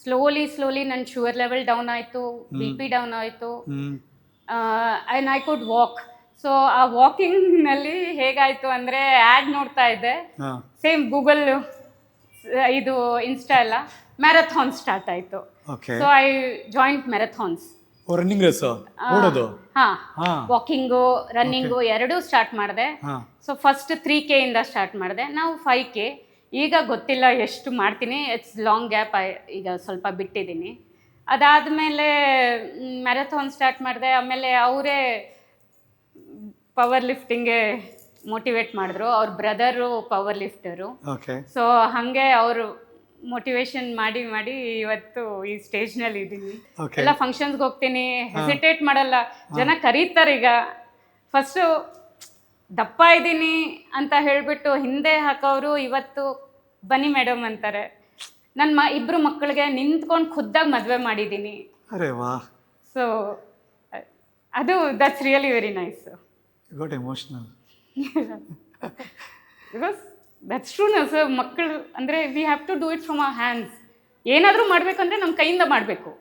Slowly ನನ್ನ sugar level down ಆಯಿತು, B P down ಆಯಿತು, and I could walk. So ಆ ವಾಕಿಂಗ್ನಲ್ಲಿ ಹೇಗಾಯಿತು ಅಂದರೆ ಆ್ಯಡ್ ನೋಡ್ತಾ ಇದ್ದೆ, ಸೇಮ್ ಗೂಗಲ್ ಇದು ಇನ್ಸ್ಟಾ ಎಲ್ಲ, ಮ್ಯಾರಥಾನ್ ಸ್ಟಾರ್ಟ್ ಆಯಿತು. So I joined marathons. Running race ಓಡೋದು? ಹಾಂ, ವಾಕಿಂಗು ರನ್ನಿಂಗು ಎರಡೂ ಸ್ಟಾರ್ಟ್ ಮಾಡಿದೆ. ಸೊ ಫಸ್ಟ್ 3K ಇಂದ ಸ್ಟಾರ್ಟ್ ಮಾಡಿದೆ, ನಾವು 5K. ಈಗ ಗೊತ್ತಿಲ್ಲ ಎಷ್ಟು ಮಾಡ್ತೀನಿ, ಇಟ್ಸ್ ಲಾಂಗ್ ಗ್ಯಾಪ್, ಈಗ ಸ್ವಲ್ಪ ಬಿಟ್ಟಿದ್ದೀನಿ. ಅದಾದಮೇಲೆ ಮ್ಯಾರಥಾನ್ ಸ್ಟಾರ್ಟ್ ಮಾಡಿದೆ. ಆಮೇಲೆ ಅವರೇ ಪವರ್ ಲಿಫ್ಟಿಂಗ್ಗೆ ಮೋಟಿವೇಟ್ ಮಾಡಿದ್ರು, ಅವ್ರ ಬ್ರದರು ಪವರ್ ಲಿಫ್ಟರು. ಸೊ ಹಾಗೆ ಅವರು ಮೋಟಿವೇಶನ್ ಮಾಡಿ ಇವತ್ತು ಈ ಸ್ಟೇಜ್ನಲ್ಲಿ ಇದ್ದೀನಿ. ಎಲ್ಲ ಫಂಕ್ಷನ್ಸ್ಗೆ ಹೋಗ್ತೀನಿ, ಹೆಸಿಟೇಟ್ ಮಾಡಲ್ಲ. ಜನ ಕರೀತಾರೆ. ಈಗ ಫಸ್ಟು ದಪ್ಪ ಇದ್ದೀನಿ ಅಂತ ಹೇಳಿಬಿಟ್ಟು ಹಿಂದೆ ಹಾಕೋರು ಇವತ್ತು ಬನ್ನಿ ಮೇಡಮ್ ಅಂತಾರೆ. ನನ್ನ ಇಬ್ಬರು ಮಕ್ಕಳಿಗೆ ನಿಂತ್ಕೊಂಡು ಖುದ್ದಾಗಿ ಮದುವೆ ಮಾಡಿದ್ದೀನಿ. ಅರೆ ವಾ. ಸೊ ಅದು that's really very nice. Got emotional. Because that's ಟ್ರೂನ ಸರ್. ಮಕ್ಕಳು ಅಂದರೆ we have to do it from our hands. ಏನಾದರೂ ಮಾಡಬೇಕಂದ್ರೆ ನಮ್ಮ ಕೈಯಿಂದ ಮಾಡಬೇಕು.